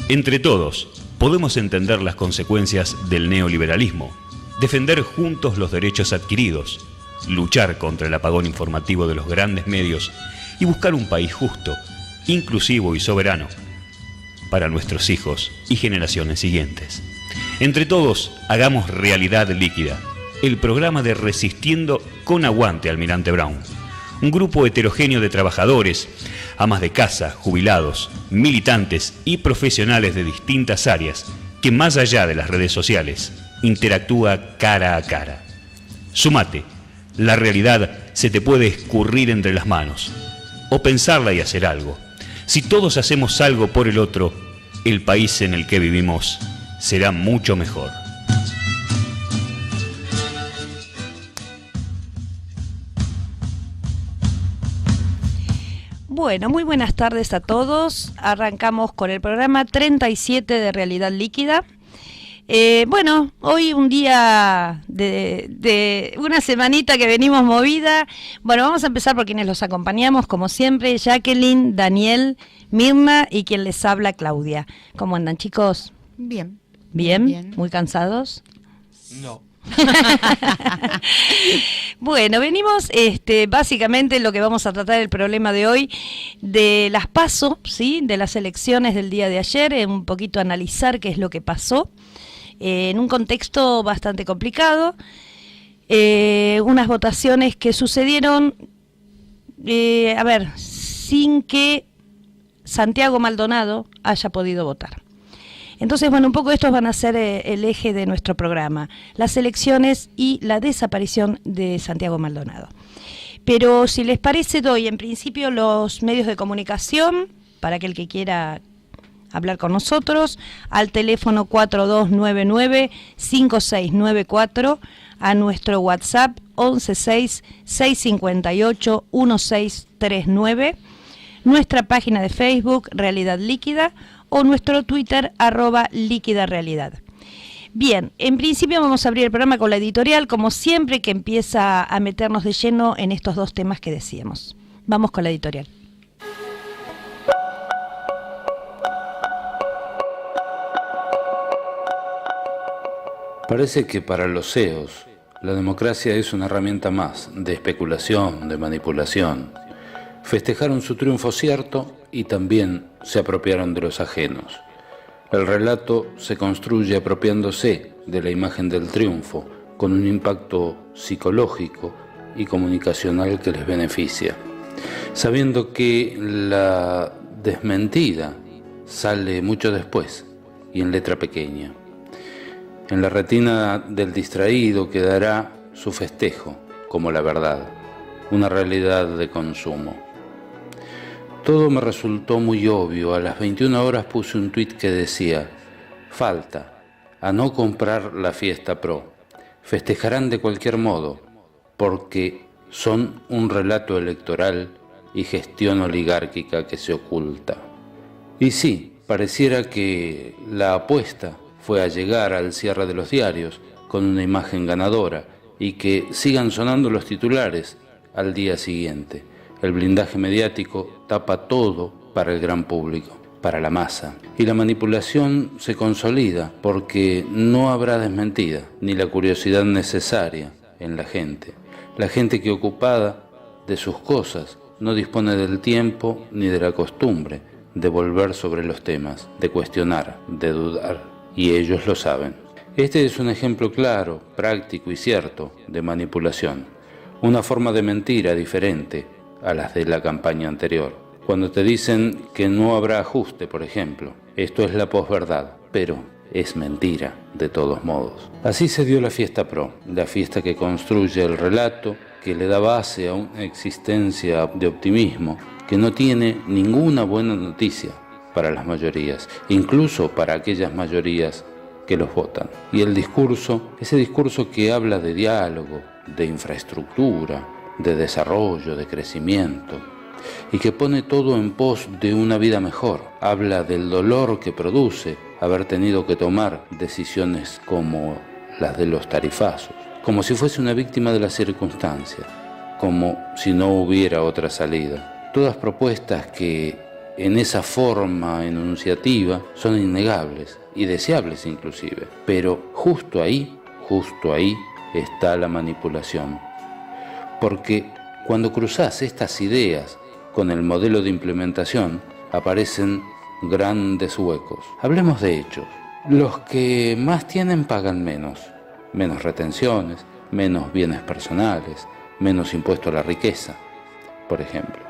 Entre todos, podemos entender las consecuencias del neoliberalismo, defender juntos los derechos adquiridos, luchar contra el apagón informativo de los grandes medios y buscar un país justo, inclusivo y soberano para nuestros hijos y generaciones siguientes. Entre todos, hagamos realidad líquida, el programa de Resistiendo con Aguante Almirante Brown. Un grupo heterogéneo de trabajadores, amas de casa, jubilados, militantes y profesionales de distintas áreas que, más allá de las redes sociales, interactúa cara a cara. Sumate, la realidad se te puede escurrir entre las manos, o pensarla y hacer algo. Si todos hacemos algo por el otro, el país en el que vivimos será mucho mejor. Bueno, muy buenas tardes a todos. Arrancamos con el programa 37 de Realidad Líquida. Bueno, hoy un día de una semanita que venimos movida. Bueno, vamos a empezar por quienes los acompañamos, como siempre, Jacqueline, Daniel, Mirna y quien les habla, Claudia. ¿Cómo andan, chicos? Bien. ¿Bien? Bien. ¿Muy cansados? No. Bueno, venimos básicamente lo que vamos a tratar el problema de hoy de las PASO, ¿sí? De las elecciones del día de ayer, un poquito analizar qué es lo que pasó en un contexto bastante complicado, unas votaciones que sucedieron sin que Santiago Maldonado haya podido votar. Entonces, bueno, un poco estos van a ser el eje de nuestro programa, las elecciones y la desaparición de Santiago Maldonado. Pero si les parece, doy en principio los medios de comunicación para aquel que quiera hablar con nosotros, al teléfono 4299-5694, a nuestro WhatsApp 116-658-1639, nuestra página de Facebook, Realidad Líquida, o nuestro Twitter, @líquidarealidad. Bien, en principio vamos a abrir el programa con la editorial, como siempre, que empieza a meternos de lleno en estos dos temas que decíamos. Vamos con la editorial. Parece que para los CEOs la democracia es una herramienta más de especulación, de manipulación. Festejaron su triunfo cierto y también se apropiaron de los ajenos. El relato se construye apropiándose de la imagen del triunfo, con un impacto psicológico y comunicacional que les beneficia, sabiendo que la desmentida sale mucho después y en letra pequeña. En la retina del distraído quedará su festejo como la verdad, una realidad de consumo. Todo me resultó muy obvio. A las 21 horas puse un tuit que decía: falta a no comprar la Fiesta Pro. Festejarán de cualquier modo, porque son un relato electoral y gestión oligárquica que se oculta. Y sí, pareciera que la apuesta fue a llegar al cierre de los diarios con una imagen ganadora y que sigan sonando los titulares al día siguiente. El blindaje mediático tapa todo para el gran público, para la masa. Y la manipulación se consolida porque no habrá desmentida ni la curiosidad necesaria en la gente. La gente que, ocupada de sus cosas, no dispone del tiempo ni de la costumbre de volver sobre los temas, de cuestionar, de dudar. Y ellos lo saben. Este es un ejemplo claro, práctico y cierto de manipulación. Una forma de mentira diferente a las de la campaña anterior. Cuando te dicen que no habrá ajuste, por ejemplo, esto es la posverdad, pero es mentira de todos modos. Así se dio la Fiesta Pro, la fiesta que construye el relato, que le da base a una existencia de optimismo, que no tiene ninguna buena noticia para las mayorías, incluso para aquellas mayorías que los votan. Y el discurso, ese discurso que habla de diálogo, de infraestructura, de desarrollo, de crecimiento, y que pone todo en pos de una vida mejor. Habla del dolor que produce haber tenido que tomar decisiones como las de los tarifazos, como si fuese una víctima de las circunstancias, como si no hubiera otra salida. Todas propuestas que en esa forma enunciativa son innegables y deseables inclusive, pero justo ahí está la manipulación. Porque cuando cruzás estas ideas con el modelo de implementación, aparecen grandes huecos. Hablemos de hechos. Los que más tienen pagan menos retenciones, menos bienes personales, menos impuesto a la riqueza, por ejemplo.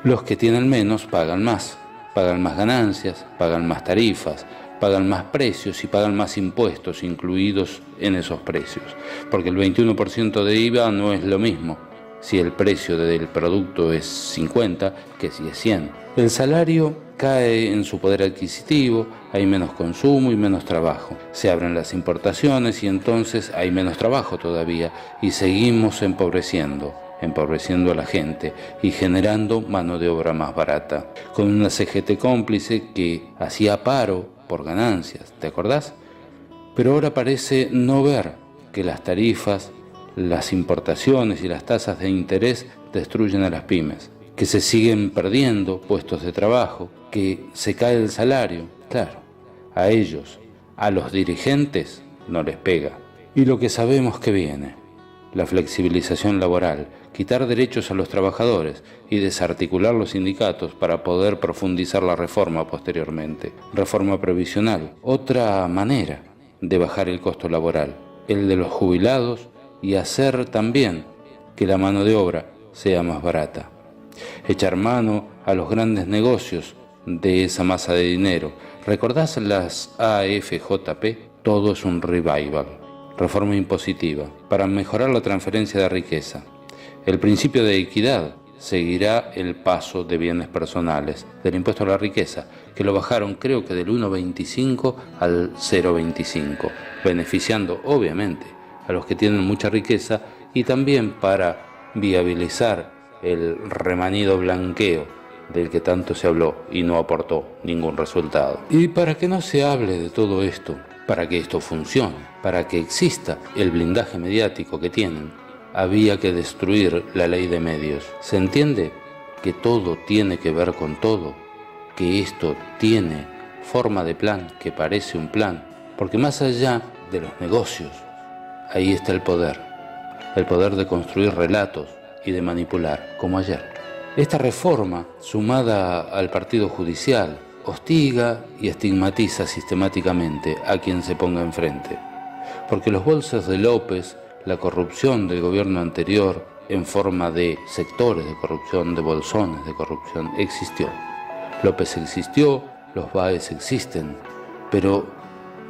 Los que tienen menos pagan más ganancias, pagan más tarifas, pagan más precios y pagan más impuestos incluidos en esos precios, porque el 21% de IVA no es lo mismo si el precio del producto es 50 que si es 100. El salario cae en su poder adquisitivo, hay menos consumo y menos trabajo. Se abren las importaciones y entonces hay menos trabajo todavía y seguimos empobreciendo a la gente y generando mano de obra más barata. Con una CGT cómplice que hacía paro por ganancias, ¿te acordás? Pero ahora parece no ver que las tarifas, las importaciones y las tasas de interés destruyen a las pymes, que se siguen perdiendo puestos de trabajo, que se cae el salario. Claro, a ellos, a los dirigentes, no les pega. Y lo que sabemos que viene, la flexibilización laboral, quitar derechos a los trabajadores y desarticular los sindicatos para poder profundizar la reforma posteriormente. Reforma previsional, otra manera de bajar el costo laboral, el de los jubilados, y hacer también que la mano de obra sea más barata. Echar mano a los grandes negocios de esa masa de dinero. ¿Recordás las AFJP? Todo es un revival. Reforma impositiva para mejorar la transferencia de riqueza. El principio de equidad seguirá el paso de bienes personales, del impuesto a la riqueza, que lo bajaron creo que del 1,25 al 0,25, beneficiando obviamente a los que tienen mucha riqueza y también para viabilizar el remanido blanqueo del que tanto se habló y no aportó ningún resultado. Y para que no se hable de todo esto, para que esto funcione, para que exista el blindaje mediático que tienen, había que destruir la ley de medios. ¿Se entiende que todo tiene que ver con todo? Que esto tiene forma de plan, que parece un plan, porque más allá de los negocios, ahí está el poder de construir relatos y de manipular, como ayer. Esta reforma, sumada al partido judicial, hostiga y estigmatiza sistemáticamente a quien se ponga enfrente. Porque los bolsos de López, la corrupción del gobierno anterior en forma de sectores de corrupción, de bolsones de corrupción, existió. López existió, los Báez existen, pero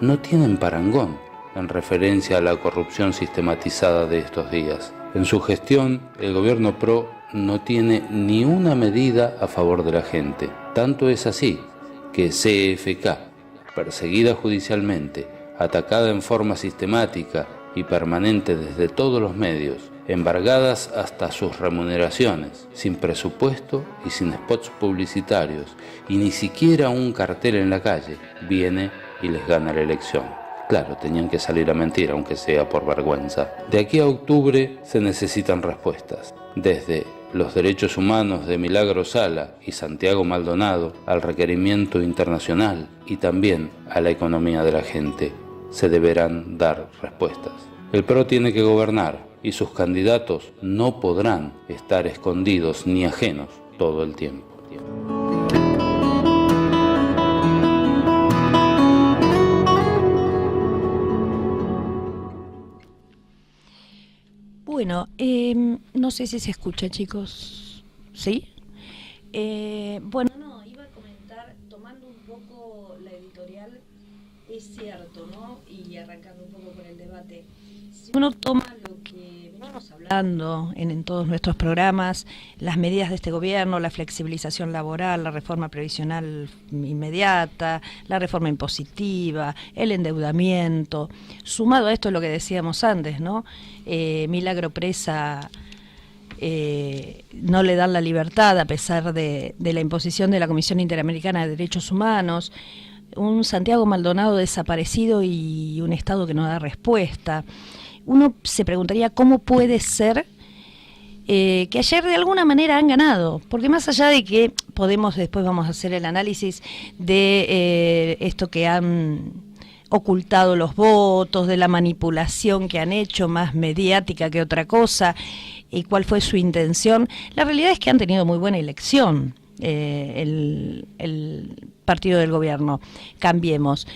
no tienen parangón en referencia a la corrupción sistematizada de estos días. En su gestión, el gobierno PRO no tiene ni una medida a favor de la gente. Tanto es así que CFK, perseguida judicialmente, atacada en forma sistemática y permanente desde todos los medios, embargadas hasta sus remuneraciones, sin presupuesto y sin spots publicitarios, y ni siquiera un cartel en la calle, viene y les gana la elección. Claro, tenían que salir a mentir, aunque sea por vergüenza. De aquí a octubre se necesitan respuestas. Desde los derechos humanos de Milagro Sala y Santiago Maldonado al requerimiento internacional y también a la economía de la gente, se deberán dar respuestas. El PRO tiene que gobernar y sus candidatos no podrán estar escondidos ni ajenos todo el tiempo. Bueno, no sé si se escucha, chicos. ¿Sí? Bueno, no, iba a comentar, tomando un poco la editorial, es cierto, ¿no? Y arrancando un poco con el debate. Si uno toma lo que venimos hablando en todos nuestros programas, las medidas de este gobierno, la flexibilización laboral, la reforma previsional inmediata, la reforma impositiva, el endeudamiento, sumado a esto lo que decíamos antes, ¿no? Milagro presa, no le dan la libertad a pesar de la imposición de la Comisión Interamericana de Derechos Humanos, un Santiago Maldonado desaparecido y un Estado que no da respuesta. Uno se preguntaría cómo puede ser que ayer de alguna manera han ganado, porque más allá de que después vamos a hacer el análisis de esto que han ocultado los votos, de la manipulación que han hecho, más mediática que otra cosa, y cuál fue su intención, la realidad es que han tenido muy buena elección el partido del gobierno, Cambiemos.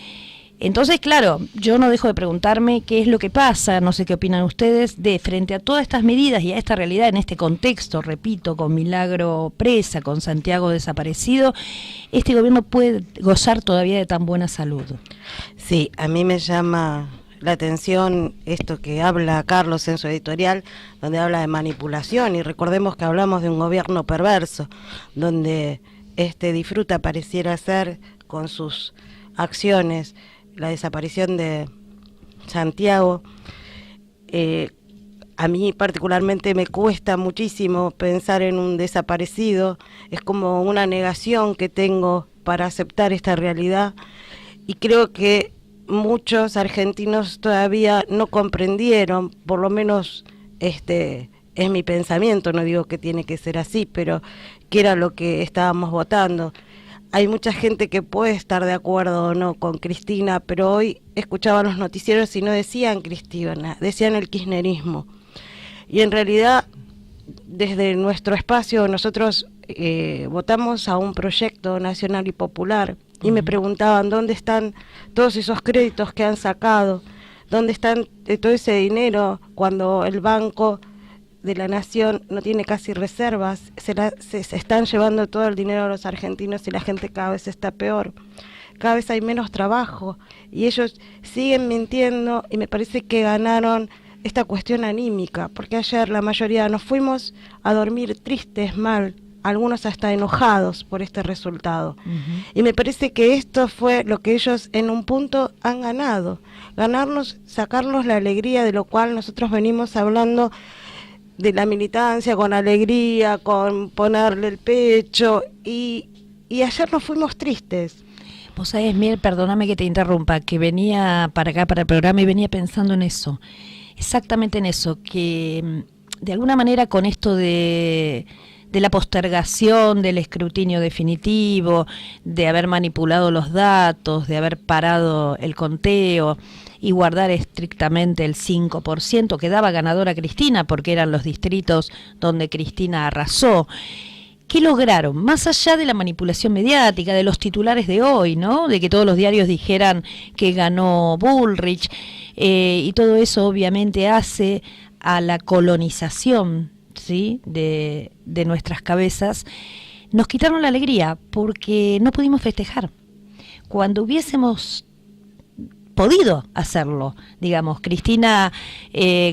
Entonces, claro, yo no dejo de preguntarme qué es lo que pasa, no sé qué opinan ustedes, de frente a todas estas medidas y a esta realidad en este contexto, repito, con Milagro presa, con Santiago desaparecido, ¿este gobierno puede gozar todavía de tan buena salud? Sí, a mí me llama la atención esto que habla Carlos en su editorial, donde habla de manipulación, y recordemos que hablamos de un gobierno perverso, donde disfruta, pareciera ser, con sus acciones, la desaparición de Santiago. A mí particularmente me cuesta muchísimo pensar en un desaparecido, es como una negación que tengo para aceptar esta realidad, y creo que muchos argentinos todavía no comprendieron, por lo menos es mi pensamiento, no digo que tiene que ser así, pero que era lo que estábamos votando. Hay mucha gente que puede estar de acuerdo o no con Cristina, pero hoy escuchaban los noticieros y no decían Cristina, decían el kirchnerismo. Y en realidad, desde nuestro espacio, nosotros votamos a un proyecto nacional y popular, y me preguntaban dónde están todos esos créditos que han sacado, dónde están todo ese dinero cuando el Banco de la Nación no tiene casi reservas, se están llevando todo el dinero a los argentinos y la gente cada vez está peor, cada vez hay menos trabajo y ellos siguen mintiendo, y me parece que ganaron esta cuestión anímica, porque ayer la mayoría nos fuimos a dormir tristes, mal, algunos hasta enojados por este resultado. Y me parece que esto fue lo que ellos en un punto han ganado, sacarnos la alegría de lo cual nosotros venimos hablando, de la militancia, con alegría, con ponerle el pecho, y ayer nos fuimos tristes. Vos sabés, Miel, perdóname que te interrumpa, que venía para acá, para el programa, y venía pensando en eso, exactamente en eso, que de alguna manera con esto de la postergación del escrutinio definitivo, de haber manipulado los datos, de haber parado el conteo y guardar estrictamente el 5%, que daba ganadora a Cristina, porque eran los distritos donde Cristina arrasó. ¿Qué lograron? Más allá de la manipulación mediática, de los titulares de hoy, ¿no? De que todos los diarios dijeran que ganó Bullrich, y todo eso obviamente hace a la colonización, ¿sí?, de nuestras cabezas. Nos quitaron la alegría porque no pudimos festejar. Cuando hubiésemos podido hacerlo, digamos, Cristina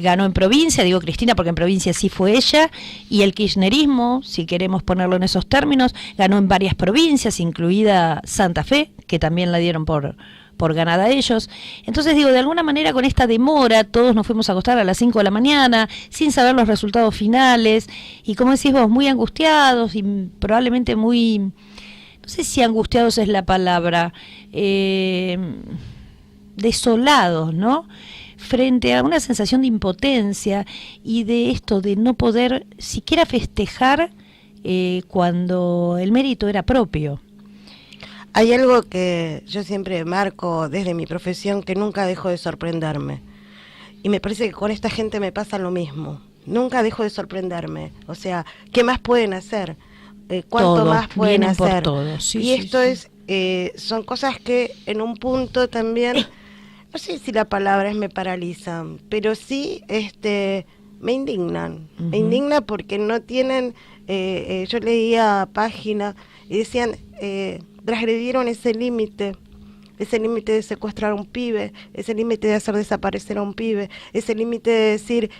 ganó en provincia, digo Cristina porque en provincia sí fue ella, y el kirchnerismo, si queremos ponerlo en esos términos, ganó en varias provincias, incluida Santa Fe, que también la dieron por ganada a ellos. Entonces digo, de alguna manera con esta demora, todos nos fuimos a acostar a las 5 de la mañana, sin saber los resultados finales, y como decís vos, muy angustiados y probablemente muy, no sé si angustiados es la palabra, desolados, ¿no?, frente a una sensación de impotencia y de esto de no poder siquiera festejar cuando el mérito era propio. Hay algo que yo siempre marco desde mi profesión, que nunca dejo de sorprenderme, y me parece que con esta gente me pasa lo mismo. Nunca dejo de sorprenderme. O sea, ¿qué más pueden hacer? ¿Cuánto todo, más pueden hacer? Todo. Sí, y sí, esto sí. Son cosas que en un punto también, no sé si la palabra es me paralizan, pero sí me indignan. Me indigna porque no tienen, yo leía páginas y decían, transgredieron ese límite de secuestrar a un pibe, ese límite de hacer desaparecer a un pibe, ese límite de decir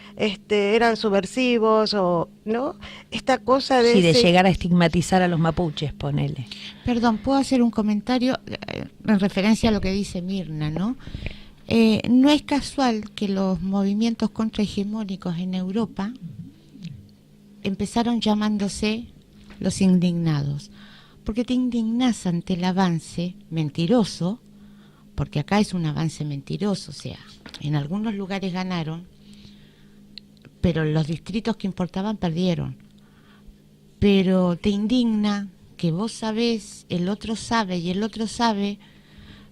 eran subversivos, o no, esta cosa de... Sí, de llegar a estigmatizar a los mapuches, ponele. Perdón, ¿puedo hacer un comentario en referencia a lo que dice Mirna, no? No es casual que los movimientos contrahegemónicos en Europa empezaron llamándose los indignados, porque te indignás ante el avance mentiroso, porque acá es un avance mentiroso, o sea, en algunos lugares ganaron pero los distritos que importaban perdieron. Pero te indigna que vos sabés, el otro sabe y el otro sabe,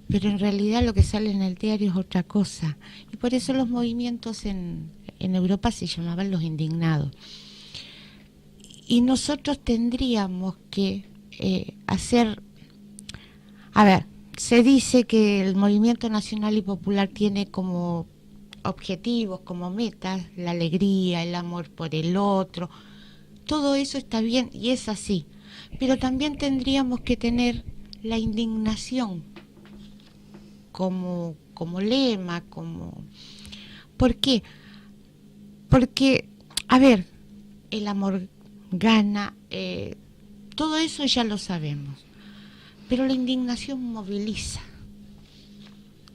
pero en realidad lo que sale en el diario es otra cosa. Y por eso los movimientos en Europa se llamaban los indignados. Y nosotros tendríamos que hacer... A ver, se dice que el movimiento nacional y popular tiene como objetivos, como metas, la alegría, el amor por el otro. Todo eso está bien y es así. Pero también tendríamos que tener la indignación como lema, como... ¿Por qué? Porque, a ver, el amor gana, todo eso ya lo sabemos, pero la indignación moviliza.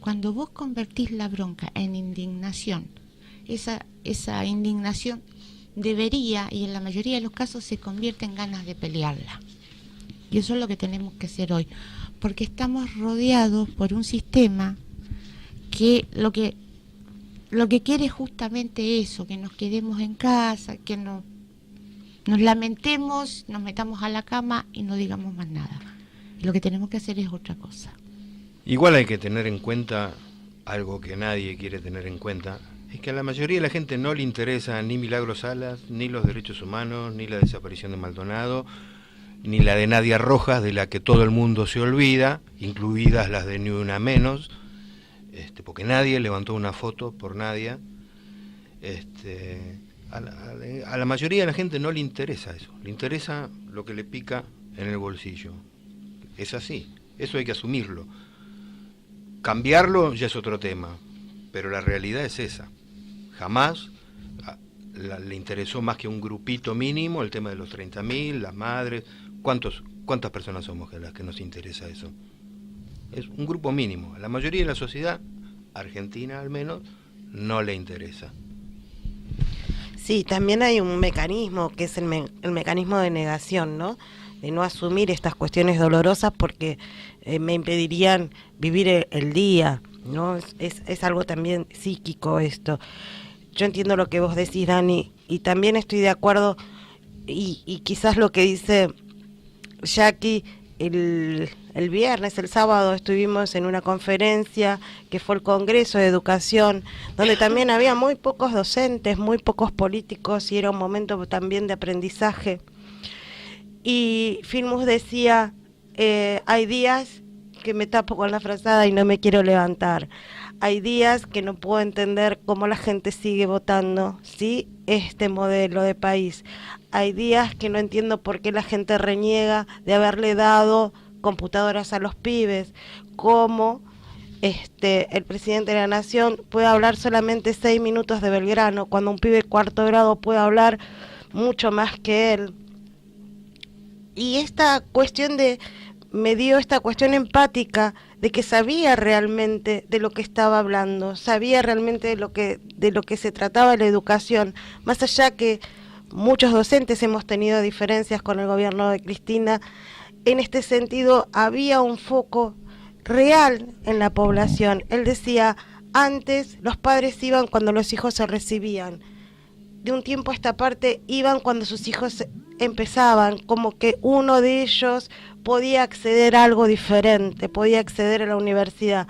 Cuando vos convertís la bronca en indignación, esa indignación debería, y en la mayoría de los casos se convierte en ganas de pelearla. Y eso es lo que tenemos que hacer hoy, porque estamos rodeados por un sistema que lo que quiere es justamente eso, que nos quedemos en casa, que nos lamentemos, nos metamos a la cama y no digamos más nada. Y lo que tenemos que hacer es otra cosa. Igual hay que tener en cuenta algo que nadie quiere tener en cuenta, es que a la mayoría de la gente no le interesa ni Milagros Salas, ni los derechos humanos, ni la desaparición de Maldonado, ni la de Nadia Rojas, de la que todo el mundo se olvida, incluidas las de Ni Una Menos, porque nadie levantó una foto por Nadia. A la mayoría de la gente no le interesa eso, le interesa lo que le pica en el bolsillo. Es así, eso hay que asumirlo. Cambiarlo ya es otro tema, pero la realidad es esa. Jamás le interesó más que un grupito mínimo el tema de los 30.000, las madres. ¿Cuántas personas somos a las que nos interesa eso? Es un grupo mínimo. A la mayoría de la sociedad, argentina al menos, no le interesa. Sí, también hay un mecanismo que es el mecanismo de negación, ¿no? De no asumir estas cuestiones dolorosas porque me impedirían vivir el día, ¿no? Es algo también psíquico esto. Yo entiendo lo que vos decís, Dani, y también estoy de acuerdo, y quizás lo que dice Jackie, el viernes, el sábado, estuvimos en una conferencia que fue el Congreso de Educación, donde también había muy pocos docentes, muy pocos políticos, y era un momento también de aprendizaje. Y Filmus decía, hay días que me tapo con la frazada y no me quiero levantar. Hay días que no puedo entender cómo la gente sigue votando, ¿sí?, este modelo de país. Hay días que no entiendo por qué la gente reniega de haberle dado computadoras a los pibes, cómo el presidente de la Nación puede hablar solamente 6 minutos de Belgrano, cuando un pibe de 4º grado puede hablar mucho más que él. Y esta cuestión me dio esta cuestión empática de que sabía realmente de lo que estaba hablando, sabía realmente de lo que se trataba la educación, más allá que muchos docentes hemos tenido diferencias con el gobierno de Cristina. En este sentido había un foco real en la población. Él decía, antes los padres iban cuando los hijos se recibían, de un tiempo a esta parte iban cuando sus hijos empezaban, como que uno de ellos podía acceder a algo diferente, podía acceder a la universidad.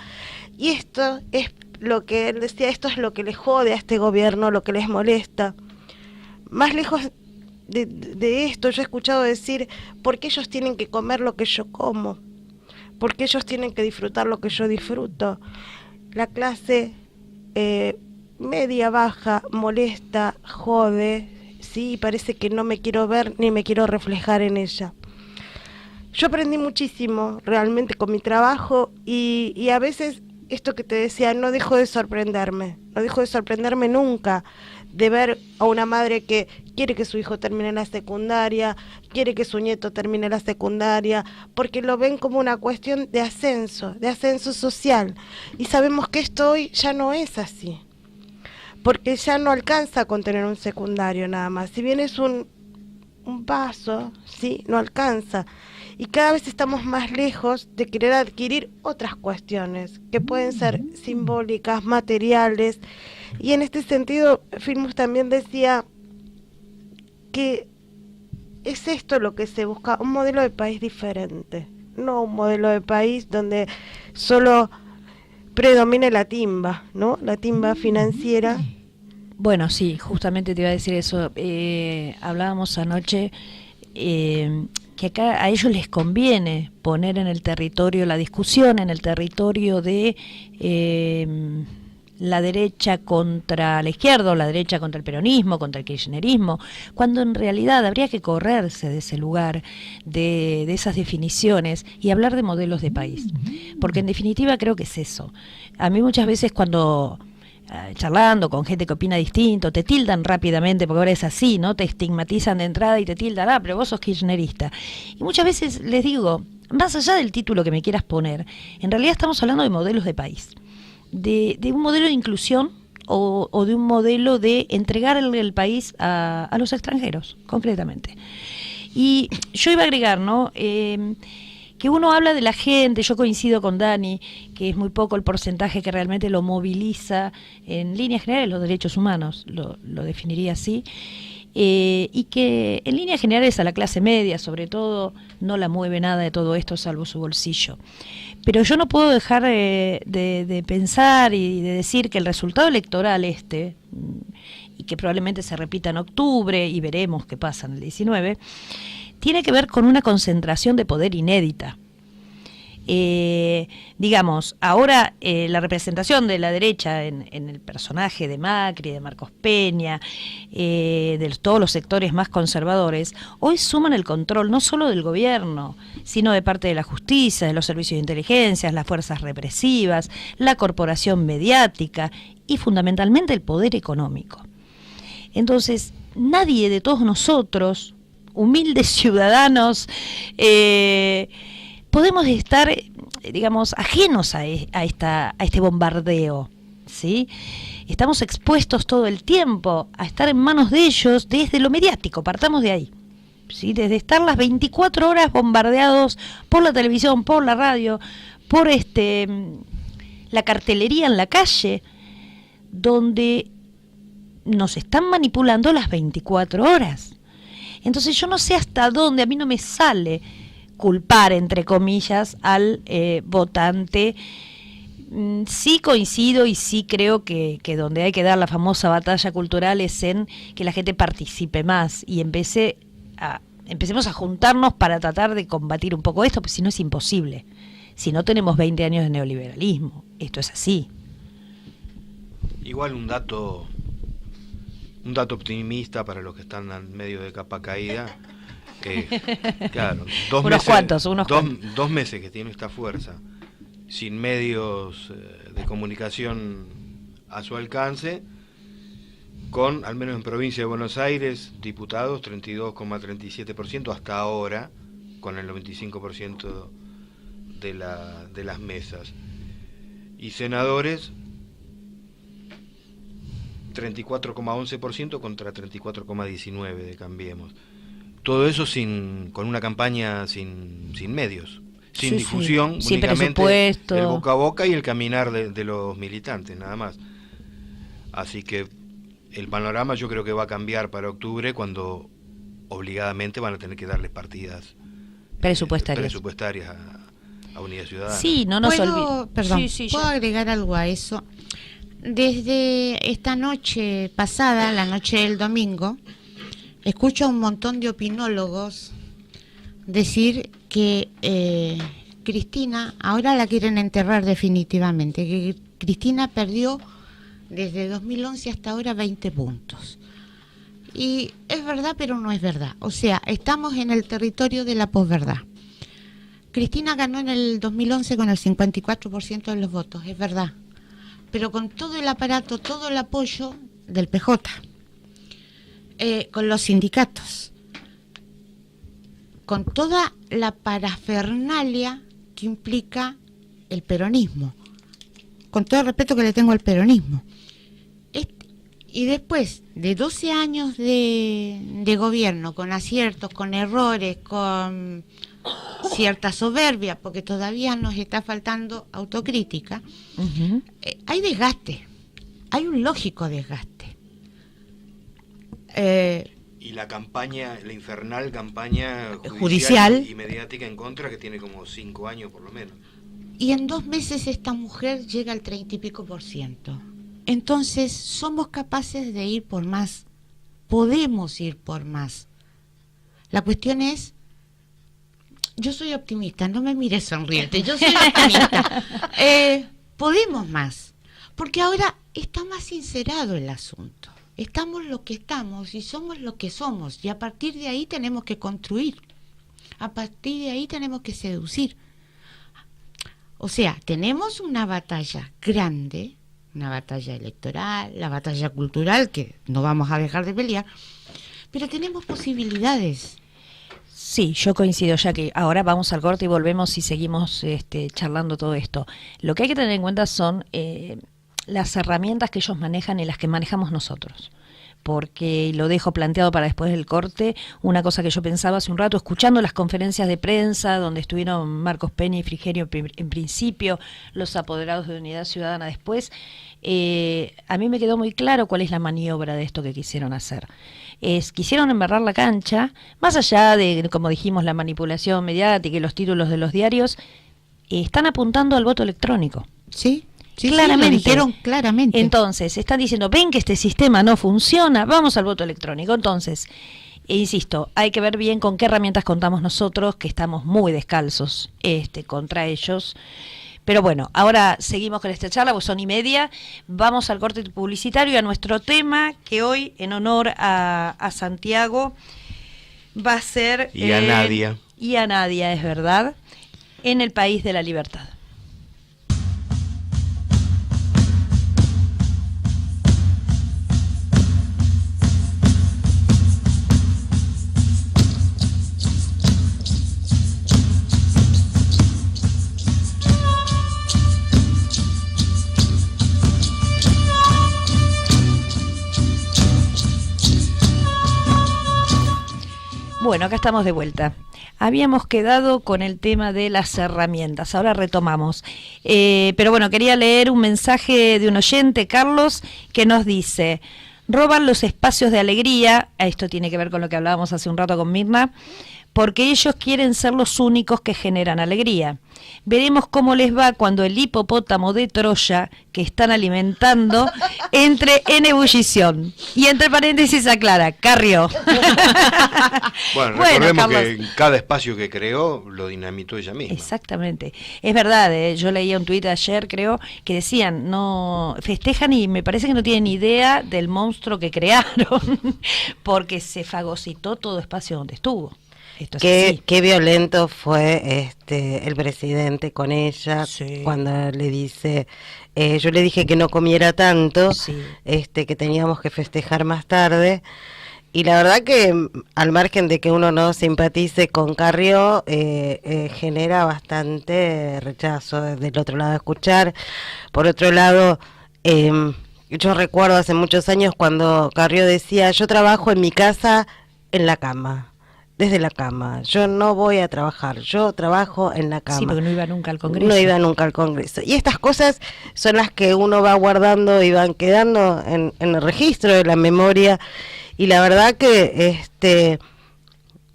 Y esto es lo que él decía, esto es lo que les jode a este gobierno, lo que les molesta. Más lejos de esto, yo he escuchado decir, ¿por qué ellos tienen que comer lo que yo como? ¿Por qué ellos tienen que disfrutar lo que yo disfruto? La clase media baja molesta, jode, sí, parece que no me quiero ver ni me quiero reflejar en ella. Yo aprendí muchísimo realmente con mi trabajo y a veces esto que te decía, no dejo de sorprenderme nunca de ver a una madre que quiere que su hijo termine la secundaria, quiere que su nieto termine la secundaria, porque lo ven como una cuestión de ascenso social. Y sabemos que esto hoy ya no es así, porque ya no alcanza con tener un secundario nada más. Si bien es un paso, sí, no alcanza. Y cada vez estamos más lejos de querer adquirir otras cuestiones que pueden ser simbólicas, materiales, Y en este sentido, Filmus también decía que es esto lo que se busca, un modelo de país diferente, no un modelo de país donde solo predomine la timba, ¿no? La timba financiera. Bueno, sí, justamente te iba a decir eso. Hablábamos anoche que acá a ellos les conviene poner en el territorio la discusión, en el territorio de la derecha contra la izquierda, o la derecha contra el peronismo, contra el kirchnerismo, cuando en realidad habría que correrse de ese lugar, de esas definiciones, y hablar de modelos de país. Porque en definitiva creo que es eso. A mí muchas veces cuando charlando con gente que opina distinto, te tildan rápidamente, porque ahora es así, ¿no? Te estigmatizan de entrada y te tildan, pero vos sos kirchnerista. Y muchas veces les digo, más allá del título que me quieras poner, en realidad estamos hablando de modelos de país. De un modelo de inclusión o de un modelo de entregar el país a los extranjeros, concretamente. Y yo iba a agregar, ¿no? Que uno habla de la gente, yo coincido con Dani, que es muy poco el porcentaje que realmente lo moviliza en líneas generales los derechos humanos, lo definiría así, y que en líneas generales a la clase media, sobre todo, no la mueve nada de todo esto salvo su bolsillo. Pero yo no puedo dejar de pensar y de decir que el resultado electoral y que probablemente se repita en octubre, y veremos qué pasa en el 19, tiene que ver con una concentración de poder inédita. Digamos, ahora la representación de la derecha en el personaje de Macri, de Marcos Peña, de todos los sectores más conservadores, hoy suman el control no solo del gobierno, sino de parte de la justicia, de los servicios de inteligencia, las fuerzas represivas, la corporación mediática y fundamentalmente el poder económico. Entonces, nadie de todos nosotros, humildes ciudadanos, podemos estar, digamos, ajenos a este bombardeo, ¿sí? Estamos expuestos todo el tiempo a estar en manos de ellos desde lo mediático, partamos de ahí, ¿sí? Desde estar las 24 horas bombardeados por la televisión, por la radio, por la cartelería en la calle, donde nos están manipulando las 24 horas. Entonces yo no sé hasta dónde, a mí no me sale culpar, entre comillas, al votante. Sí coincido y sí creo que donde hay que dar la famosa batalla cultural es en que la gente participe más y empecemos a juntarnos para tratar de combatir un poco esto, porque si no es imposible. Si no tenemos 20 años de neoliberalismo, esto es así. Igual un dato optimista para los que están en medio de capa caída. Claro, unos cuantos. 2 meses que tiene esta fuerza, sin medios de comunicación a su alcance, con, al menos en provincia de Buenos Aires, diputados 32,37% hasta ahora, con el 95% de las mesas, y senadores 34,11% contra 34,19% de Cambiemos. Todo eso con una campaña sin medios, sin difusión, sin únicamente presupuesto, el boca a boca y el caminar de los militantes, nada más. Así que el panorama yo creo que va a cambiar para octubre, cuando obligadamente van a tener que darles partidas presupuestarias a Unidad Ciudadana. Sí, no nos olvidemos. Perdón, ¿puedo agregar algo a eso? Desde esta noche pasada, la noche del domingo, escucho a un montón de opinólogos decir que Cristina ahora la quieren enterrar definitivamente, que Cristina perdió desde 2011 hasta ahora 20 puntos. Y es verdad, pero no es verdad. O sea, estamos en el territorio de la posverdad. Cristina ganó en el 2011 con el 54% de los votos, es verdad, pero con todo el aparato, todo el apoyo del PJ. Con los sindicatos, con toda la parafernalia que implica el peronismo, con todo el respeto que le tengo al peronismo. Y después de 12 años de gobierno, con aciertos, con errores, con cierta soberbia, porque todavía nos está faltando autocrítica, hay desgaste. hay un lógico desgaste. Y la campaña, la infernal campaña judicial y mediática en contra, que tiene como 5 años por lo menos. Y en 2 meses esta mujer llega al 30 y pico %. Entonces somos capaces de ir por más, podemos ir por más. La cuestión es, yo soy optimista, no me mires sonriente, yo soy optimista. Podemos más, porque ahora está más sincerado el asunto. Estamos lo que estamos y somos lo que somos, y a partir de ahí tenemos que construir, a partir de ahí tenemos que seducir. O sea, tenemos una batalla grande, una batalla electoral, la batalla cultural, que no vamos a dejar de pelear, pero tenemos posibilidades. Sí, yo coincido, ya que ahora vamos al corte y volvemos y seguimos charlando todo esto. Lo que hay que tener en cuenta son las herramientas que ellos manejan y las que manejamos nosotros. Porque, y lo dejo planteado para después del corte, una cosa que yo pensaba hace un rato, escuchando las conferencias de prensa donde estuvieron Marcos Peña y Frigerio en principio, los apoderados de Unidad Ciudadana después, a mí me quedó muy claro cuál es la maniobra de esto que quisieron hacer. Quisieron embarrar la cancha, más allá de, como dijimos, la manipulación mediática y los títulos de los diarios, están apuntando al voto electrónico. ¿Sí? Sí, claramente. Sí, lo dijeron claramente. Entonces, están diciendo, ven que este sistema no funciona, vamos al voto electrónico. Entonces, insisto, hay que ver bien con qué herramientas contamos nosotros, que estamos muy descalzos contra ellos. Pero bueno, ahora seguimos con esta charla, pues son 1:30, vamos al corte publicitario y a nuestro tema, que hoy, en honor a Santiago, va a ser... Y a Nadia. Y a Nadia, es verdad, en el país de la libertad. Bueno, acá estamos de vuelta. Habíamos quedado con el tema de las herramientas, ahora retomamos. Pero bueno, quería leer un mensaje de un oyente, Carlos, que nos dice: roban los espacios de alegría, esto tiene que ver con lo que hablábamos hace un rato con Mirna, porque ellos quieren ser los únicos que generan alegría. Veremos cómo les va cuando el hipopótamo de Troya, que están alimentando, entre en ebullición. Y entre paréntesis aclara, Carrió. Bueno, recordemos Carlos, que en cada espacio que creó lo dinamitó ella misma. Exactamente. Es verdad, yo leía un tuit ayer, creo, que decían, no festejan y me parece que no tienen idea del monstruo que crearon, porque se fagocitó todo espacio donde estuvo. Qué violento fue el presidente con ella, sí, cuando le dice, yo le dije que no comiera tanto, sí, que teníamos que festejar más tarde, y la verdad que al margen de que uno no simpatice con Carrió, genera bastante rechazo del otro lado de escuchar. Por otro lado, yo recuerdo hace muchos años cuando Carrió decía, yo trabajo en mi casa en la cama. Desde la cama, yo no voy a trabajar, yo trabajo en la cama. Sí, porque no iba nunca al Congreso. No iba nunca al Congreso. Y estas cosas son las que uno va guardando y van quedando en el registro de la memoria. Y la verdad que,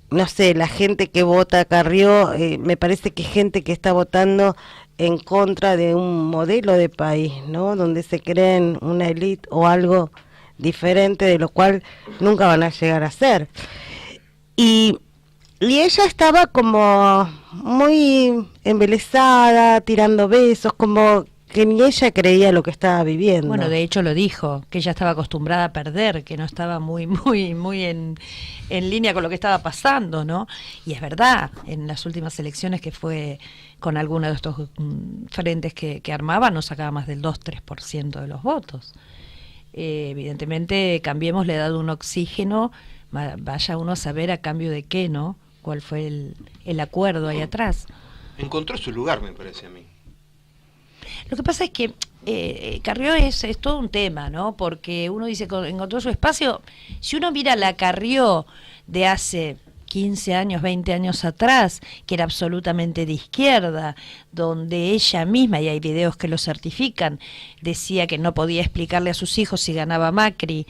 no sé, la gente que vota a Carrió, me parece que es gente que está votando en contra de un modelo de país, ¿no? Donde se creen una élite o algo diferente, de lo cual nunca van a llegar a ser. Y ella estaba como muy embelesada, tirando besos, como que ni ella creía lo que estaba viviendo. Bueno, de hecho lo dijo, que ella estaba acostumbrada a perder, que no estaba muy en línea con lo que estaba pasando, ¿no? Y es verdad, en las últimas elecciones que fue con alguno de estos frentes que armaba, no sacaba más del 2-3% de los votos. Evidentemente, Cambiemos le ha dado un oxígeno. Vaya uno a saber a cambio de qué, ¿no? ¿Cuál fue el acuerdo ahí atrás? Encontró su lugar, me parece a mí. Lo que pasa es que Carrió es todo un tema, ¿no? Porque uno dice, encontró su espacio. Si uno mira la Carrió de hace 15 años, 20 años atrás, que era absolutamente de izquierda, donde ella misma, y hay videos que lo certifican, decía que no podía explicarle a sus hijos si ganaba Macri,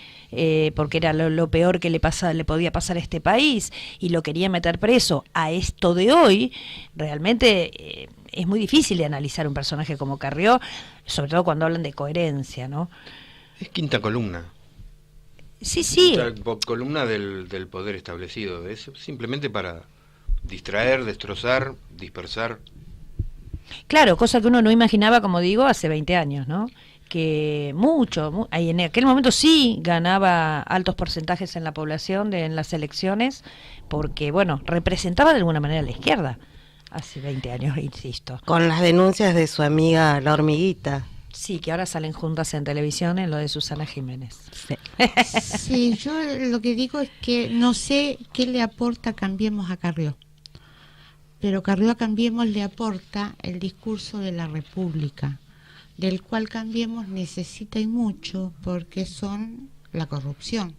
porque era lo peor que le podía pasar a este país, y lo quería meter preso. A esto de hoy, realmente es muy difícil de analizar un personaje como Carrió, sobre todo cuando hablan de coherencia, ¿no? Es quinta columna. Sí, sí. Columna del poder establecido. Es simplemente para distraer, destrozar, dispersar. Claro, cosa que uno no imaginaba, como digo, hace 20 años, ¿no? Que en aquel momento sí ganaba altos porcentajes en la población, en las elecciones, porque, bueno, representaba de alguna manera a la izquierda. Hace 20 años, insisto. Con las denuncias de su amiga La Hormiguita. Sí, que ahora salen juntas en televisión en lo de Susana Jiménez. Sí. Sí, yo lo que digo es que no sé qué le aporta Cambiemos a Carrió, pero Carrió a Cambiemos le aporta el discurso de la República, del cual Cambiemos necesita y mucho, porque son la corrupción.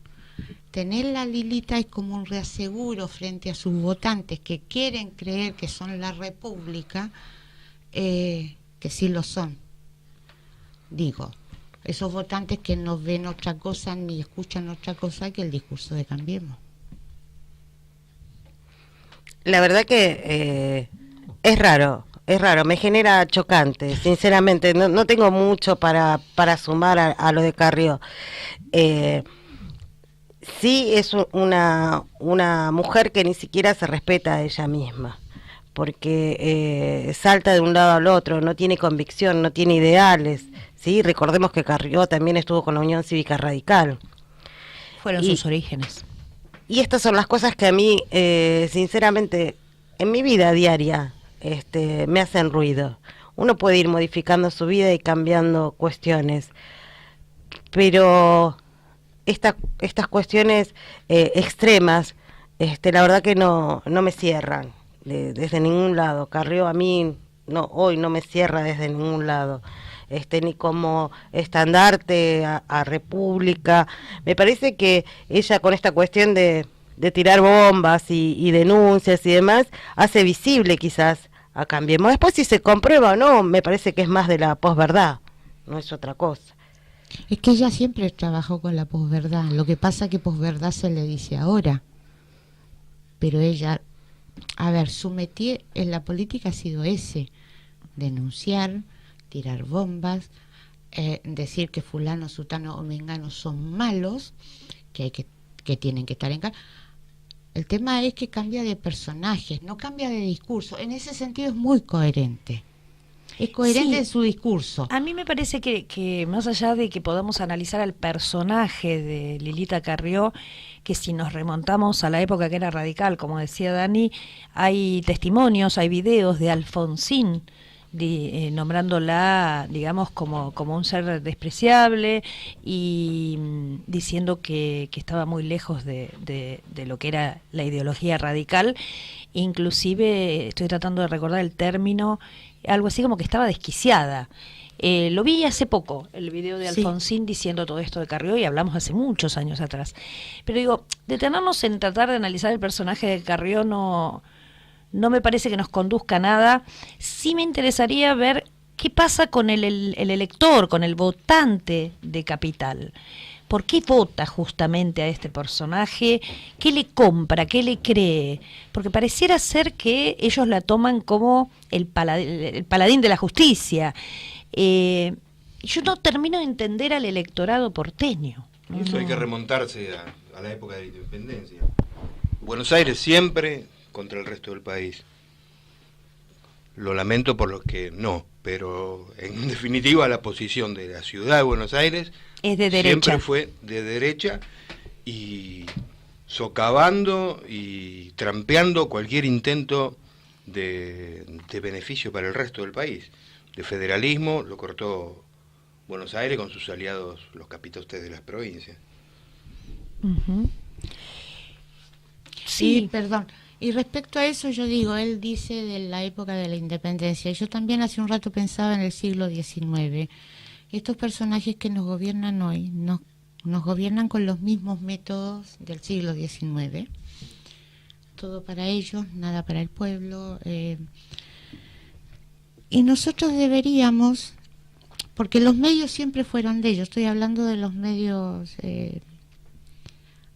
Tenerla a Lilita es como un reaseguro frente a sus votantes que quieren creer que son la República, que sí lo son. Digo, esos votantes que no ven otra cosa ni escuchan otra cosa que el discurso de Cambiemos. La verdad que es raro, me genera chocante, sinceramente, no tengo mucho para sumar a lo de Carrió. Sí es una mujer que ni siquiera se respeta a ella misma, porque salta de un lado al otro, no tiene convicción, no tiene ideales. Sí, recordemos que Carrió también estuvo con la Unión Cívica Radical. Fueron sus orígenes. Y estas son las cosas que a mí, sinceramente, en mi vida diaria, me hacen ruido. Uno puede ir modificando su vida y cambiando cuestiones, pero estas cuestiones extremas, la verdad que no me cierran desde ningún lado. Carrió a mí hoy no me cierra desde ningún lado. Ni como estandarte a República. Me parece que ella con esta cuestión de tirar bombas y denuncias y demás, hace visible quizás a Cambiemos. Después si se comprueba o no, me parece que es más de la posverdad, no es otra cosa. Es que ella siempre trabajó con la posverdad, lo que pasa que posverdad se le dice ahora. Pero ella, a ver, su métier en la política ha sido ese, denunciar, tirar bombas, decir que fulano, sutano o mengano son malos, que tienen que estar en casa. El tema es que cambia de personajes, no cambia de discurso. En ese sentido es muy coherente. Es coherente en su discurso. A mí me parece que más allá de que podamos analizar al personaje de Lilita Carrió, que si nos remontamos a la época que era radical, como decía Dani, hay testimonios, hay videos de Alfonsín, nombrándola, digamos, como un ser despreciable y diciendo que estaba muy lejos de lo que era la ideología radical. Inclusive estoy tratando de recordar el término, algo así como que estaba desquiciada. Lo vi hace poco, el video de Alfonsín diciendo todo esto de Carrió, y hablamos hace muchos años atrás. Pero digo, detenernos en tratar de analizar el personaje de Carrió no me parece que nos conduzca a nada. Sí me interesaría ver qué pasa con el elector, con el votante de Capital. ¿Por qué vota justamente a este personaje? ¿Qué le compra? ¿Qué le cree? Porque pareciera ser que ellos la toman como el paladín de la justicia. Yo no termino de entender al electorado porteño. Eso hay que remontarse a la época de la independencia. Buenos Aires siempre contra el resto del país. Lo lamento por los que no, pero en definitiva la posición de la ciudad de Buenos Aires es de derecha. Siempre fue de derecha y socavando y trampeando cualquier intento de beneficio para el resto del país. De federalismo lo cortó Buenos Aires con sus aliados, los capitostes de las provincias. Uh-huh. Sí, perdón. Y respecto a eso yo digo, él dice de la época de la independencia. Yo también hace un rato pensaba en el siglo XIX. Estos personajes que nos gobiernan hoy nos gobiernan con los mismos métodos del siglo XIX. todo para ellos, nada para el pueblo. Y nosotros deberíamos, porque los medios siempre fueron de ellos, estoy hablando de los medios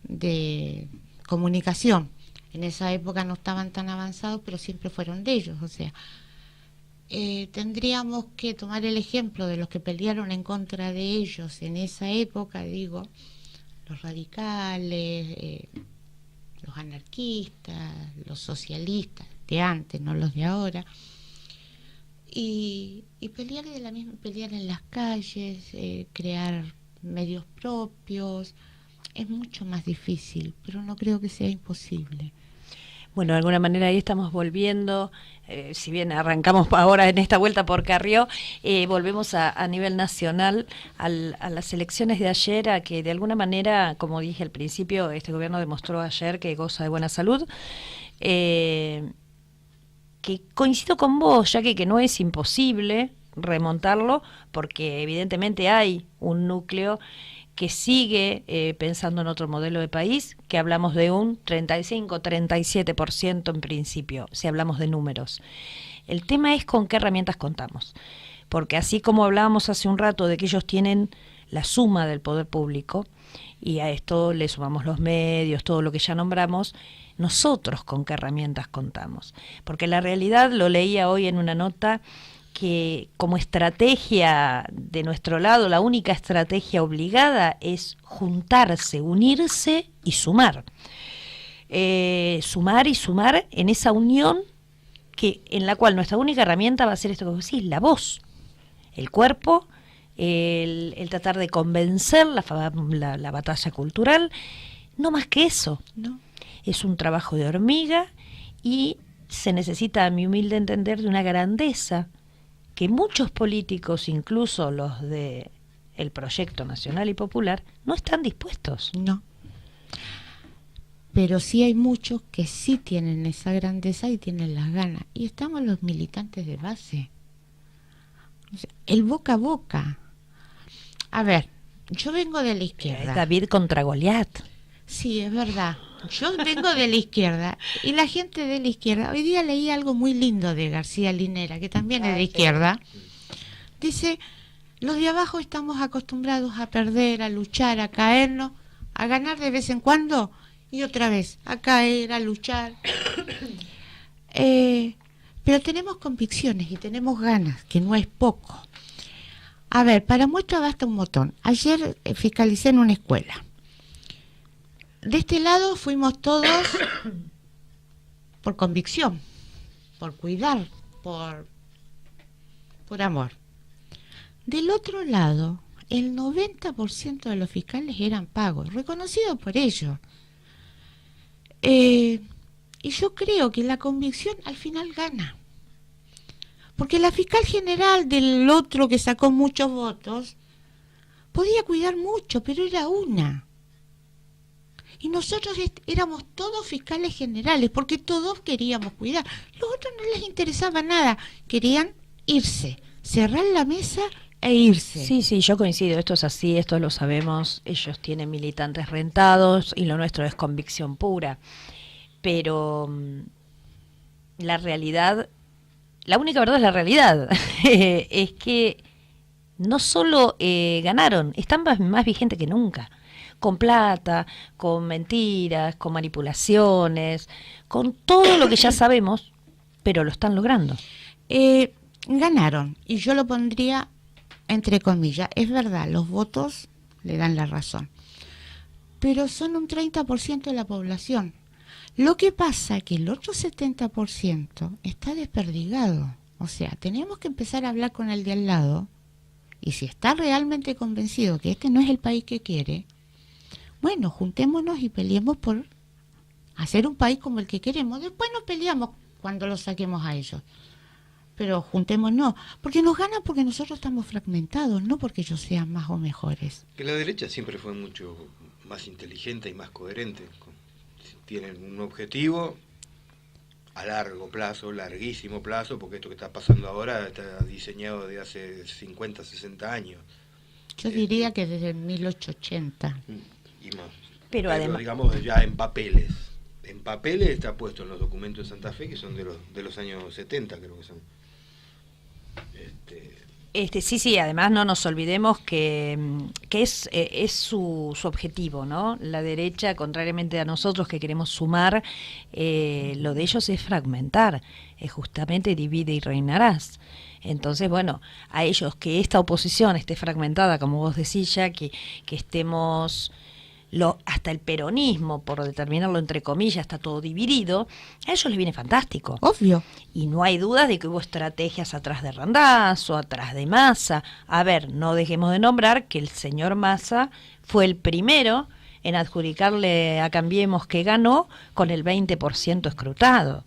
de comunicación. En esa época no estaban tan avanzados, pero siempre fueron de ellos. O sea, tendríamos que tomar el ejemplo de los que pelearon en contra de ellos en esa época, digo, los radicales, los anarquistas, los socialistas de antes, no los de ahora, y pelear de la misma, pelear en las calles, crear medios propios. Es mucho más difícil, pero no creo que sea imposible. Bueno, de alguna manera ahí estamos volviendo, si bien arrancamos ahora en esta vuelta por Carrió, volvemos a nivel nacional a las elecciones de ayer, a que de alguna manera, como dije al principio, este gobierno demostró ayer que goza de buena salud, que coincido con vos, ya que no es imposible remontarlo, porque evidentemente hay un núcleo que sigue pensando en otro modelo de país, que hablamos de un 35-37% en principio, si hablamos de números. El tema es con qué herramientas contamos, porque así como hablábamos hace un rato de que ellos tienen la suma del poder público, y a esto le sumamos los medios, todo lo que ya nombramos, nosotros con qué herramientas contamos. Porque la realidad, lo leía hoy en una nota, que como estrategia de nuestro lado, la única estrategia obligada es juntarse, unirse y sumar. Sumar y sumar en esa unión en la cual nuestra única herramienta va a ser esto que vos decís, la voz, el cuerpo, el tratar de convencer, la batalla cultural, no más que eso, ¿no? Es un trabajo de hormiga y se necesita, a mi humilde entender, de una grandeza que muchos políticos, incluso los de el Proyecto Nacional y Popular, no están dispuestos. No. Pero sí hay muchos que sí tienen esa grandeza y tienen las ganas. Y estamos los militantes de base. O sea, el boca a boca. A ver, yo vengo de la izquierda. David contra Goliat. Sí, es verdad. Yo vengo de la izquierda y la gente de la izquierda, hoy día leí algo muy lindo de García Linera, que también es de izquierda, dice, los de abajo estamos acostumbrados a perder, a luchar, a caernos, a ganar de vez en cuando y otra vez, a caer, a luchar. Pero tenemos convicciones y tenemos ganas, que no es poco. A ver, para muestra basta un botón. Ayer fiscalicé en una escuela. De este lado fuimos todos por convicción, por cuidar, por amor. Del otro lado, el 90% de los fiscales eran pagos, reconocidos por ellos. Y yo creo que la convicción al final gana. Porque la fiscal general del otro que sacó muchos votos podía cuidar mucho, pero era una. Y nosotros éramos todos fiscales generales, porque todos queríamos cuidar. Los otros no les interesaba nada, querían irse, cerrar la mesa e irse. Sí, yo coincido, esto es así, esto lo sabemos, ellos tienen militantes rentados y lo nuestro es convicción pura. Pero la realidad, la única verdad es la realidad, es que no solo ganaron, están más vigentes que nunca. Con plata, con mentiras, con manipulaciones, con todo lo que ya sabemos, pero lo están logrando. Ganaron, y yo lo pondría entre comillas. Es verdad, los votos le dan la razón, pero son un 30% de la población. Lo que pasa es que el otro 70% está desperdigado. O sea, tenemos que empezar a hablar con el de al lado, y si está realmente convencido que este no es el país que quiere, bueno, juntémonos y peleemos por hacer un país como el que queremos. Después nos peleamos cuando los saquemos a ellos. Pero juntémonos, porque nos ganan porque nosotros estamos fragmentados, no porque ellos sean más o mejores. Que la derecha siempre fue mucho más inteligente y más coherente. Tienen un objetivo a largo plazo, larguísimo plazo, porque esto que está pasando ahora está diseñado de hace 50, 60 años. Yo diría que desde 1880. Y más. Pero además, digamos ya en papeles. en papeles está puesto en los documentos de Santa Fe, que son de los años 70, creo que son. Sí, además no nos olvidemos que es su objetivo, ¿no? La derecha, contrariamente a nosotros que queremos sumar, lo de ellos es fragmentar, es justamente divide y reinarás. Entonces, bueno, a ellos que esta oposición esté fragmentada, como vos decís ya, que estemos... hasta el peronismo, por determinarlo entre comillas, está todo dividido, a ellos les viene fantástico. Obvio. Y no hay dudas de que hubo estrategias atrás de Randazzo, atrás de Massa. A ver, no dejemos de nombrar que el señor Massa fue el primero en adjudicarle a Cambiemos que ganó con el 20% escrutado.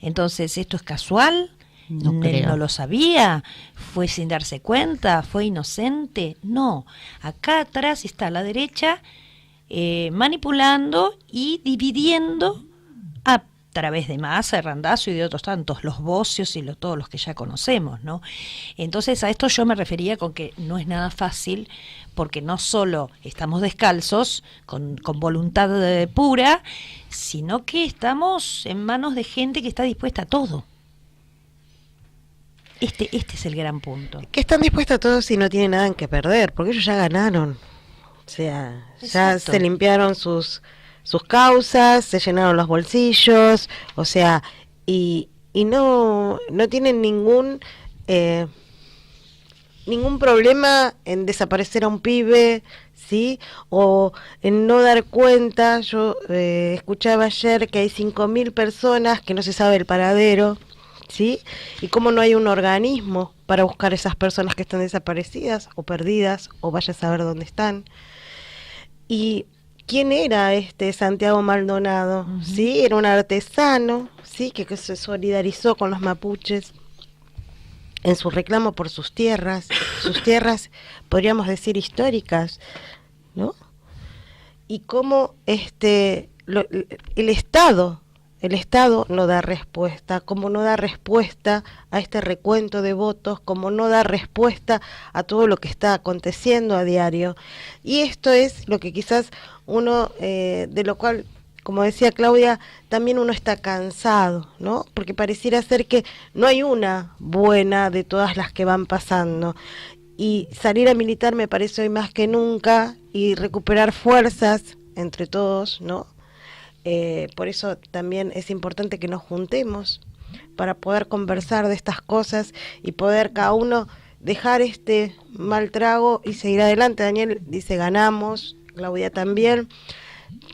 Entonces, ¿esto es casual? No ¿Él creo. no lo sabía? ¿Fue sin darse cuenta? ¿Fue inocente? No. Acá atrás está la derecha manipulando y dividiendo a través de Massa, de Randazzo y de otros tantos, los Bocios y todos los que ya conocemos, ¿no? Entonces a esto yo me refería con que no es nada fácil, porque no solo estamos descalzos, con voluntad pura, sino que estamos en manos de gente que está dispuesta a todo. Este es el gran punto. Que están dispuestos a todo si no tienen nada que perder, porque ellos ya ganaron. O sea, ya Exacto. se limpiaron sus causas, se llenaron los bolsillos, o sea, y no tienen ningún problema en desaparecer a un pibe, ¿sí? O en no dar cuenta. Yo escuchaba ayer que hay 5.000 personas que no se sabe el paradero, ¿sí? Y cómo no hay un organismo para buscar esas personas que están desaparecidas o perdidas, o vaya a saber dónde están. ¿Y quién era Santiago Maldonado? Uh-huh. Sí, era un artesano, sí, que se solidarizó con los mapuches en su reclamo por sus tierras, podríamos decir históricas, ¿no? Y cómo el Estado no da respuesta, como no da respuesta a este recuento de votos, como no da respuesta a todo lo que está aconteciendo a diario. Y esto es lo que quizás uno, de lo cual, como decía Claudia, también uno está cansado, ¿no? Porque pareciera ser que no hay una buena de todas las que van pasando. Y salir a militar me parece hoy más que nunca, y recuperar fuerzas entre todos, ¿no? Por eso también es importante que nos juntemos para poder conversar de estas cosas y poder cada uno dejar este mal trago y seguir adelante. Daniel dice ganamos, Claudia también,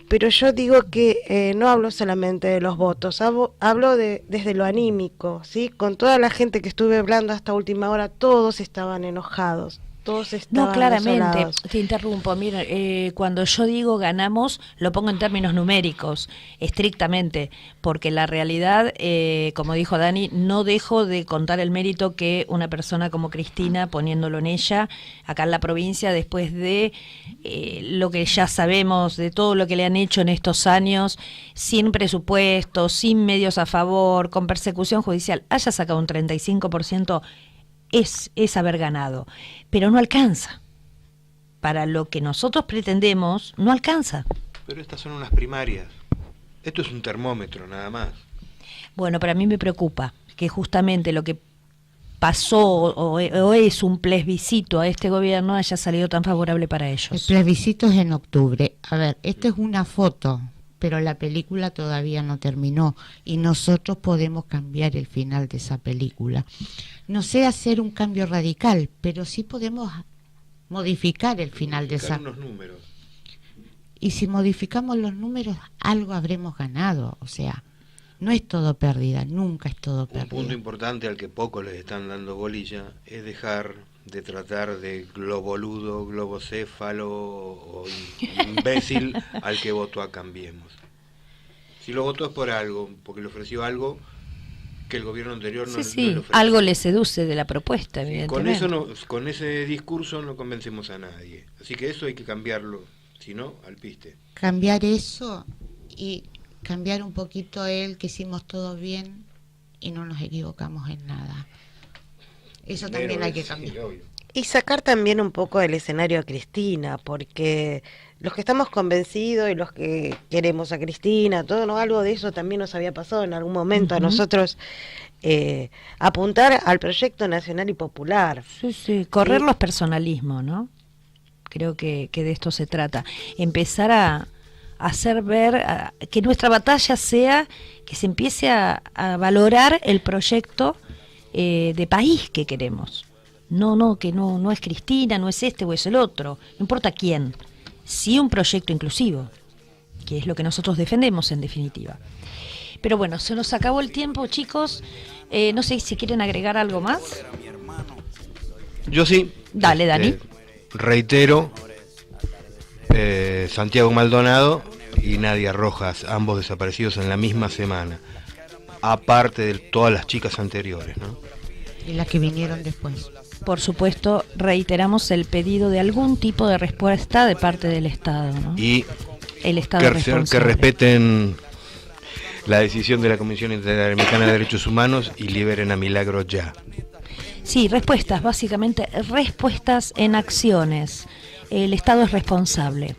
pero yo digo que no hablo solamente de los votos, hablo desde lo anímico, ¿sí? Con toda la gente que estuve hablando hasta última hora, todos estaban enojados. Todos estaban No, claramente, desolados. te interrumpo. Mira, cuando yo digo ganamos, lo pongo en términos numéricos, estrictamente, porque la realidad, como dijo Dani, no dejo de contar el mérito que una persona como Cristina, poniéndolo en ella, acá en la provincia, después de lo que ya sabemos, de todo lo que le han hecho en estos años, sin presupuesto, sin medios a favor, con persecución judicial, haya sacado un 35%, es haber ganado, pero no alcanza. Para lo que nosotros pretendemos, no alcanza. Pero estas son unas primarias. Esto es un termómetro, nada más. Bueno, pero a mí me preocupa que justamente lo que pasó o es un plebiscito a este gobierno haya salido tan favorable para El ellos. plebiscito es en octubre. A ver, esta es una foto, pero la película todavía no terminó y nosotros podemos cambiar el final de esa película. No sé hacer un cambio radical, pero sí podemos modificar el final de esa. Unos números. Y si modificamos los números, algo habremos ganado. O sea, no es todo pérdida, nunca es todo pérdida. Un punto importante al que pocos les están dando bolilla es dejar de tratar de globoludo, globocéfalo o imbécil al que votó a Cambiemos. Si lo votó es por algo, porque le ofreció algo que el gobierno anterior no le ofreció. Algo le seduce de la propuesta, evidentemente. Con ese discurso no convencemos a nadie. Así que eso hay que cambiarlo, si no, al piste. Cambiar eso y cambiar un poquito que hicimos todo bien y no nos equivocamos en nada. Eso también hay que cambiar. Sí, obvio. Y sacar también un poco del escenario a Cristina, porque los que estamos convencidos y los que queremos a Cristina, todo, ¿no? Algo de eso también nos había pasado en algún momento a nosotros, apuntar al proyecto nacional y popular. Sí, correr los personalismos, ¿no? Creo que de esto se trata. Empezar a hacer ver que nuestra batalla sea que se empiece a valorar el proyecto de país que queremos. Que no es Cristina, no es este o es el otro, no importa quién, sí un proyecto inclusivo, que es lo que nosotros defendemos en definitiva. Pero bueno, se nos acabó el tiempo, chicos. No sé si quieren agregar algo más. Yo sí. Dale, Dani. Reitero, Santiago Maldonado y Nadia Rojas, ambos desaparecidos en la misma semana, aparte de todas las chicas anteriores, ¿no? Y las que vinieron después. Por supuesto, reiteramos el pedido de algún tipo de respuesta de parte del Estado, ¿no? Y el Estado que respeten la decisión de la Comisión Interamericana de Derechos Humanos y liberen a Milagro ya. Sí, respuestas, básicamente respuestas en acciones. El Estado es responsable.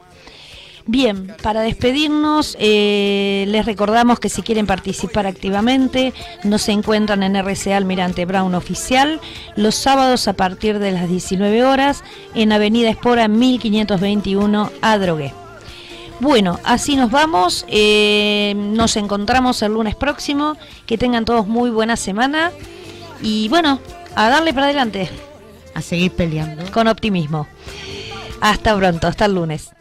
Bien, para despedirnos, les recordamos que si quieren participar activamente, nos encuentran en RCA Almirante Brown Oficial, los sábados a partir de las 19 horas, en Avenida Espora 1521, Adrogué. Bueno, así nos vamos, nos encontramos el lunes próximo, que tengan todos muy buena semana, y bueno, a darle para adelante. A seguir peleando. Con optimismo. Hasta pronto, hasta el lunes.